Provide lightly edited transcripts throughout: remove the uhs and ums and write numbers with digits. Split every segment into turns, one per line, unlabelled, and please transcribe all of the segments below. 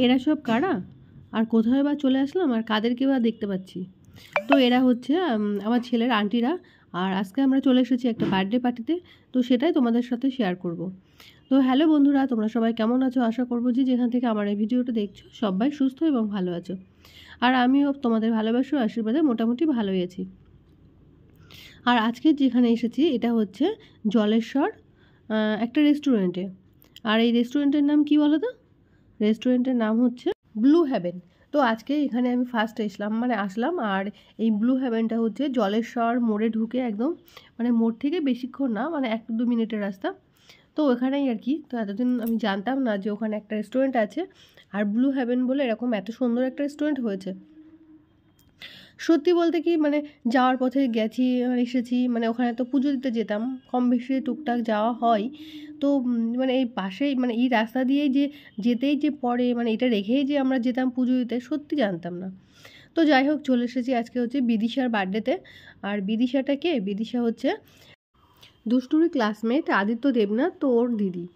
এরা সব কারা আর কোথায় বা চলে আসলাম আর কাদেরকে বা দেখতে পাচ্ছি? তো এরা হচ্ছে আমার ছেলের আন্টিরা। আর আজকে আমরা চলে এসেছি একটা বার্থডে পার্টিতে। তো সেটাই তোমাদের সাথে শেয়ার করব। তো হ্যালো বন্ধুরা, তোমরা সবাই কেমন আছো? আশা করবো যে যেখান থেকে আমার এই ভিডিওটা দেখছো সবাই সুস্থ এবং ভালো আছো। আর আমিও তোমাদের ভালোবাসা ও আশীর্বাদে মোটামুটি ভালোই আছি। আর আজকে যেখানে এসেছি এটা হচ্ছে জলেশ্বর একটা রেস্টুরেন্টে। আর এই রেস্টুরেন্টের নাম কি বলো তো? রেস্টুরেন্টের নাম হচ্ছে ব্লু হেভেন। তো আজকে এখানে আমি ফার্স্ট আসলাম। আর এই ব্লু হেভেনটা হচ্ছে জলেশ্বর মোড়ে ঢুকে একদম, মানে মোড় থেকে বেশিক্ষণ না, মানে 1-2 মিনিটের রাস্তা। তো ওখানেই আর কি। তো এতদিন আমি জানতাম না যে ওখানে একটা রেস্টুরেন্ট আছে আর ব্লু হেভেন বলে এরকম এত সুন্দর একটা রেস্টুরেন্ট হয়েছে। সত্যি বলতে কি, মানে যাওয়ার পথে গেছি আর এসেছি, মানে ওখানে তো পুজো দিতে যেতাম, কম বেশি টুকটাক যাওয়া হয়। তো মানে এই পাশেই, মানে এই রাস্তা দিয়েই যে যেতেই যে পড়ে, মানে এটা রেখেই যে আমরা যেতাম পুজো দিতে, সত্যি জানতাম না। তো যাই হোক, চলে এসেছি আজকে হচ্ছে বিদিশার বার্থডেতে। আর বিদিশাটা কে? বিদিশা হচ্ছে দুষ্টুরি ক্লাসমেট আদিত্য দেবনাথ, তো ওর দিদি।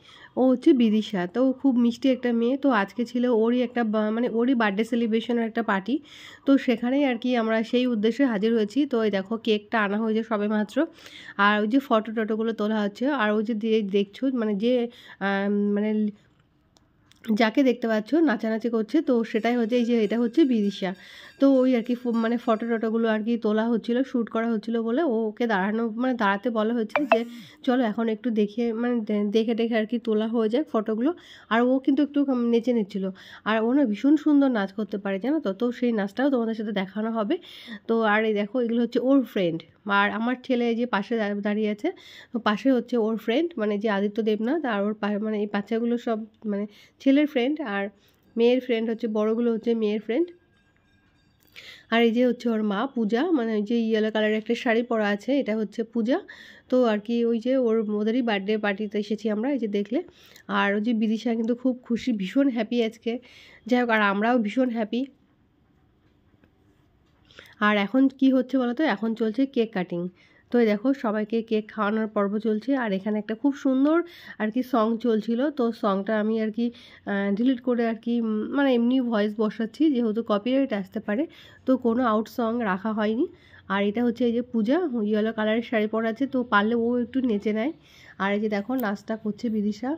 ও হচ্ছে বিদিশা। তো খুব মিষ্টি একটা মেয়ে। তো আজকে ছিল ওরই একটা মানে ওরই বার্থডে সেলিব্রেশনের একটা পার্টি। তো সেখানেই আর কি আমরা সেই উদ্দেশ্যে হাজির হয়েছি। তো এই দেখো কেকটা আনা হয়েছে সবে মাত্র। আর ওই যে ফটো টটোগুলো তোলা হচ্ছে। আর ওই যে দেখছো, মানে যে মানে যাকে দেখতে পাচ্ছ নাচানাচি করছে, তো সেটাই হচ্ছে, এই যে এটা হচ্ছে বিদিশা। তো ওই আর কি মানে ফটো টটোগুলো আর কি তোলা হচ্ছিল, শ্যুট করা হচ্ছিল বলে ওকে দাঁড়াতে বলা হয়েছে যে চলো এখন একটু দেখে, মানে দেখে দেখে আর কি তোলা হয়ে যায় ফটোগুলো। আর ও কিন্তু একটু নেচে নিচ্ছিল। আর ও না ভীষণ সুন্দর নাচ করতে পারে, জানো তো। তো সেই নাচটাও তোমাদের সাথে দেখানো হবে। তো আর এই দেখো, এগুলো হচ্ছে ওর ফ্রেন্ড। আর আমার ছেলে এই যে পাশে দাঁড়িয়ে আছে, তো পাশে হচ্ছে ওর ফ্রেন্ড, মানে যে আদিত্য দেবনাথ। আর ওর মানে এই বাচ্চাগুলো সব মানে ছেলের ফ্রেন্ড। আর মেয়ের ফ্রেন্ড হচ্ছে, বড়গুলো হচ্ছে মেয়ের ফ্রেন্ড। আর এই যে হচ্ছে ওর মা পূজা, মানে ওই যে ইয়েলো কালারের একটা শাড়ি পরা আছে, এটা হচ্ছে পূজা। তো আর কি ওই যে ওদেরই বার্থডে পার্টিতে এসেছি আমরা, এই যে দেখলে। আর ওই যে বিদিশা কিন্তু খুব খুশি, ভীষণ হ্যাপি আজকে। যাই হোক, আর আমরাও ভীষণ হ্যাপি। আর এখন কি হচ্ছে বলো তো? এখন চলছে কেক কাটিং। তো এই দেখো সবাইকে কেক খাওয়ানোর পর্ব চলছে। আর এখানে একটা খুব সুন্দর আর কি সং চলছিল। তো সংটা আমি আর কি ডিলিট করে আর কি মানে এমনি ভয়েস বসাচ্ছি, যেহেতু কপিরাইট আসতে পারে। তো কোনো আউট সং রাখা হয়নি। আর এটা হচ্ছে এই যে পূজা, ইয়েলো কালারের শাড়ি পরা আছে, তো পারলে ও একটু নেচে নেয়। আর এই যে দেখো নাচটা করছে বিদিশা।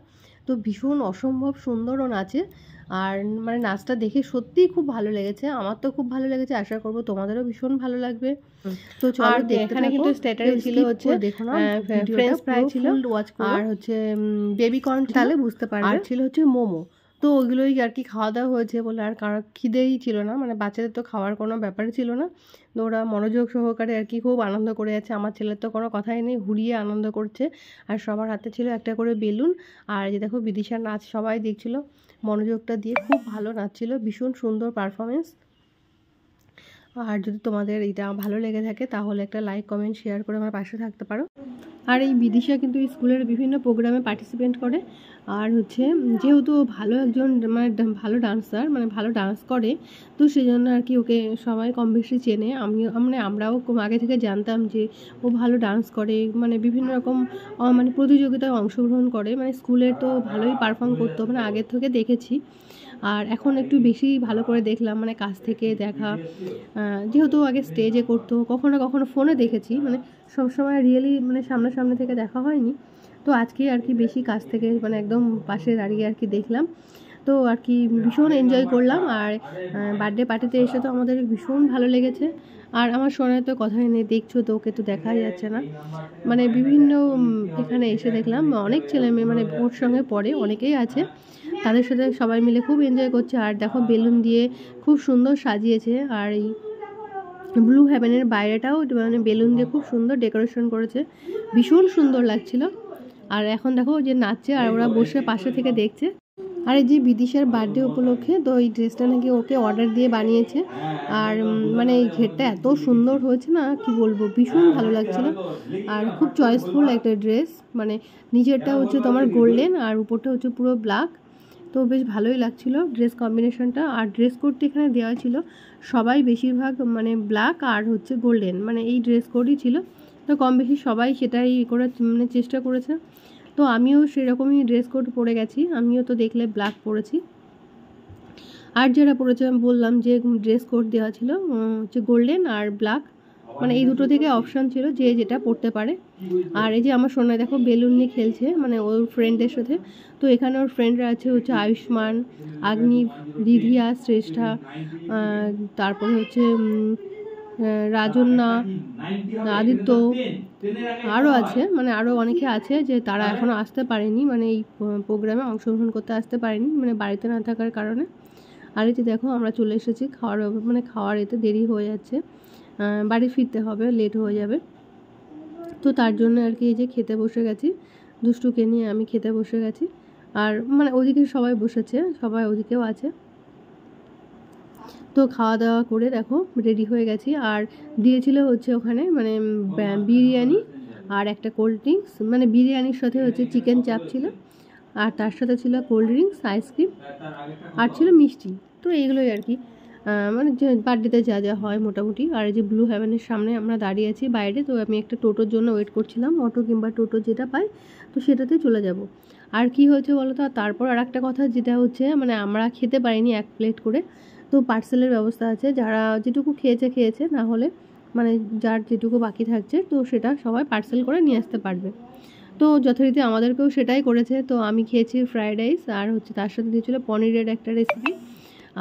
তো ভীষণ অসম্ভব সুন্দর ও নাচে। আর মানে নাচটা দেখে সত্যিই খুব ভালো লেগেছে, আমার তো খুব ভালো লেগেছে, আশা করবো তোমাদেরও ভীষণ ভালো লাগবে। তো চলো দেখতে এখানে কিন্তু স্ট্যাটারে ছিল হচ্ছে দেখো না, ফ্রেঞ্চ ফ্রাই ছিল, আর হচ্ছে বেবি কর্ন, তাহলে বুঝতে পারবে। আর ছিল হচ্ছে মোমো। তো ওইগুলোই আর কি খাওয়া দাওয়া হয়েছে বলে, আর কারো খিদেই ছিল না, মানে বাচ্চাদের তো খাওয়ার কোনো ব্যাপারই ছিল না। তো ওরা মনোযোগ সহকারে আর কি খুব আনন্দ করে যাচ্ছে। আমার ছেলের তো কোনো কথাই নেই, হুড়িয়ে আনন্দ করছে। আর সবার হাতে ছিল একটা করে বেলুন। আর যে দেখো বিদিশার নাচ সবাই দেখছিল মনোযোগটা দিয়ে, খুব ভালো নাচছিল, ভীষণ সুন্দর পারফরমেন্স। আর যদি তোমাদের এটা ভালো লেগে থাকে তাহলে একটা লাইক কমেন্ট শেয়ার করে আমার পাশে থাকতে পারো। আর এই বিদিশা কিন্তু স্কুলের বিভিন্ন প্রোগ্রামে পার্টিসিপেট করে। আর হচ্ছে যেহেতু ভালো একজন মানে ভালো ডান্সার, মানে ভালো ডান্স করে, তো সেই জন্য আর কি ওকে সবাই কম বেশি চেনে। মানে আমরাও আগে থেকে জানতাম যে ও ভালো ডান্স করে, মানে বিভিন্ন রকম মানে প্রতিযোগিতায় অংশগ্রহণ করে, মানে স্কুলের তো ভালোই পারফর্ম করতো, মানে আগের থেকে দেখেছি। আর এখন একটু বেশি ভালো করে দেখলাম, মানে কাছ থেকে দেখা। যেহেতু আগে স্টেজে করতো, কখনো কখনো ফোনে দেখেছি, মানে সবসময় রিয়েলি মানে সামনাসামনি থেকে দেখা হয়নি। তো আজকে আর কি বেশি কাছ থেকে, মানে একদম পাশে দাঁড়িয়ে আর কি দেখলাম। তো আর কি ভীষণ এনজয় করলাম। আর বার্থডে পার্টিতে এসে তো আমাদের ভীষণ ভালো লেগেছে। আর আমার সোনার তো কথাই নেই, দেখছো তো, ওকে তো দেখাই যাচ্ছে না। মানে বিভিন্ন এখানে এসে দেখলাম অনেক ছেলে মেয়ে, মানে ওর সঙ্গে পড়ে অনেকেই আছে, তাদের সাথে সবাই মিলে খুব এনজয় করছে। আর দেখো বেলুন দিয়ে খুব সুন্দর সাজিয়েছে। আর এই ব্লু হেভেনের বাইরেটাও মানে বেলুন দিয়ে খুব সুন্দর ডেকোরেশন করেছে, ভীষণ সুন্দর লাগছিল। আর এখন দেখো যে নাচছে আর ওরা বসে পাশে থেকে দেখছে। আর এই যে বিদিশার বার্থডে উপলক্ষে তো এই ড্রেসটা নাকি ওকে অর্ডার দিয়ে বানিয়েছে। আর মানে এই ঘেরটা এত সুন্দর হয়েছে না, কি বলবো, ভীষণ ভালো লাগছিল। আর খুব চয়েসফুল একটা ড্রেস, মানে নিচেরটা হচ্ছে তোমার গোল্ডেন আর উপরটা হচ্ছে পুরো ব্ল্যাক। তো বেশ ভালোই লাগছিল ড্রেস কম্বিনেশনটা। আর ড্রেস কোডটি এখানে দেওয়া ছিল, সবাই বেশিরভাগ মানে ব্ল্যাক আর হচ্ছে গোল্ডেন, মানে এই ড্রেস কোডই ছিল। তো কম বেশি সবাই সেটাই করে মানে চেষ্টা করেছে। তো আমিও সেরকমই ড্রেস কোড পরে গেছি, আমিও তো দেখলে ব্ল্যাক পরেছি। আর যারা পড়েছে আমি বললাম যে ড্রেস কোড দেওয়া ছিল হচ্ছে গোল্ডেন আর ব্ল্যাক, মানে এই দুটো থেকে অপশান ছিল যে যেটা পড়তে পারে। আর এই যে আমার সোনা দেখো বেলুন নিয়ে খেলছে, মানে ওর ফ্রেন্ডদের সাথে। তো এখানে ওর ফ্রেন্ডরা আছে হচ্ছে আয়ুষ্মান, আগ্নিব, রিধিয়া, শ্রেষ্ঠা, তারপরে হচ্ছে রাজন্যা, আদিত্য, আরও আছে, মানে আরও অনেকে আছে যে তারা এখনও আসতে পারেনি, মানে এই প্রোগ্রামে অংশগ্রহণ করতে আসতে পারেনি, মানে বাড়িতে না থাকার কারণে। আর এই যে দেখো আমরা চলে এসেছি খাওয়ার এতে দেরি হয়ে যাচ্ছে, বাড়ি ফিরতে হবে, লেট হয়ে যাবে। তো তার জন্য আর কি এই যে খেতে বসে গেছি, দুষ্টুকে নিয়ে আমি খেতে বসে গেছি। আর মানে ওদিকে সবাই বসেছে, সবাই ওদিকেও আছে। তো খাওয়া দাওয়া করে দেখো রেডি হয়ে গেছি। আর দিয়েছিল হচ্ছে ওখানে মানে বিরিয়ানি আর একটা কোল্ড ড্রিঙ্কস, মানে বিরিয়ানির সাথে হচ্ছে চিকেন চাপ ছিল, আর তার সাথে ছিল কোল্ড ড্রিঙ্কস, আইসক্রিম, আর ছিল মিষ্টি। তো এইগুলোই আর কি মানে যে বার্থডেতে যা যা হয় মোটামুটি। আর এই যে ব্লু হেভেনের সামনে আমরা দাঁড়িয়ে আছি বাইরে। তো আমি একটা টোটোর জন্য ওয়েট করছিলাম, অটো কিংবা টোটো যেটা পাই তো সেটাতে চলে যাব। আর কি হয়েছে বলো তো, তারপর আর একটা কথা যেটা হচ্ছে মানে আমরা খেতে পারিনি এক প্লেট করে, তো পার্সেলের ব্যবস্থা আছে, যারা যেটুকু খেয়েছে, না হলে মানে যার যেটুকু বাকি থাকছে তো সেটা সবাই পার্সেল করে নিয়ে আসতে পারবে। তো যথারীতি আমাদেরকেও সেটাই করেছে। তো আমি খেয়েছি ফ্রায়েড রাইস, আর হচ্ছে তার সাথে দিয়েছিলো পনিরের একটা রেসিপি,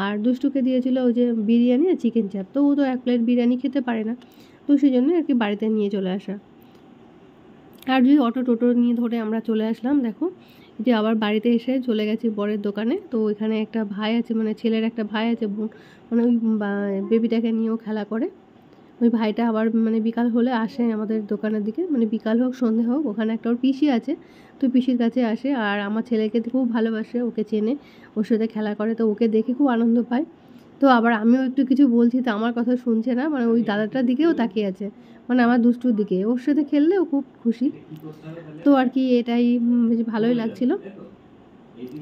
আর দুষ্টুকে দিয়েছিল ওই যে বিরিয়ানি আর চিকেন চাপ। তো ও তো এক প্লেট বিরিয়ানি খেতে পারে না, তো সেই জন্য আর কি বাড়িতে নিয়ে চলে আসা। আর যদি টোটো নিয়ে ধরে আমরা চলে আসলাম, দেখো যে আবার বাড়িতে এসে চলে গেছি বরের দোকানে। তো ওইখানে একটা ভাই আছে, মানে ছেলের একটা ভাই আছে, মানে ওই বেবিটাকে নিয়েও খেলা করে। ওই ভাইটা আবার মানে বিকাল হলে আসে আমাদের দোকানের দিকে, মানে বিকাল হোক সন্ধে হোক, ওখানে একটা ওর পিসি আছে, তো পিসির কাছে আসে। আর আমার ছেলেকে খুব ভালোবাসে, ওকে চেনে, ওর সাথে খেলা করে, তো ওকে দেখে খুব আনন্দ পায়। তো আবার আমিও একটু কিছু বলছি তো আমার কথা শুনছে না, মানে ওই দাদাটার দিকেও তাকিয়ে আছে, মানে আমার দুষ্টুর দিকে, ওর সাথে খেললে ও খুব খুশি। তো আর কি এটাই বেশ ভালোই লাগছিল।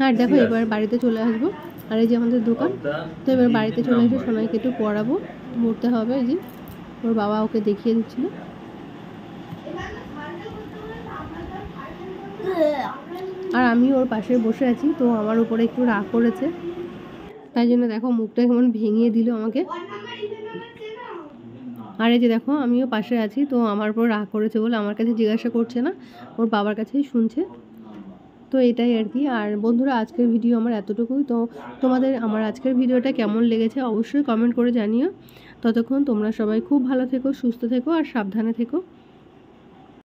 আর দেখো এবার বাড়িতে চলে আসবো, আর এই যে আমাদের দোকান। তো এবার বাড়িতে চলে এসে সোনাইকে একটু পড়াবো, পড়তে হবে। এই যে ওর বাবা ওকে দেখিয়ে দিচ্ছিল। আর আমি ওর পাশে বসে আছি, তো আমার উপরে একটু রাগ করেছে, তাই জন্য দেখো মুখটা কেমন ভেঙিয়ে দিল আমাকে। আর এই যে দেখো আমিও পাশে আছি, তো আমার উপর রাগ করেছে বলে আমার কাছে জিজ্ঞাসা করছে না, ওর বাবার কাছেই শুনছে। তো এটাই আর কি। আর বন্ধুরা আজকের ভিডিও আমার এতটুকুই। তো তোমাদের আমার আজকের ভিডিওটা কেমন লেগেছে অবশ্যই কমেন্ট করে জানিও। ততক্ষণ তোমরা সবাই খুব ভালো থেকো, সুস্থ থেকো আর সাবধানে থেকো।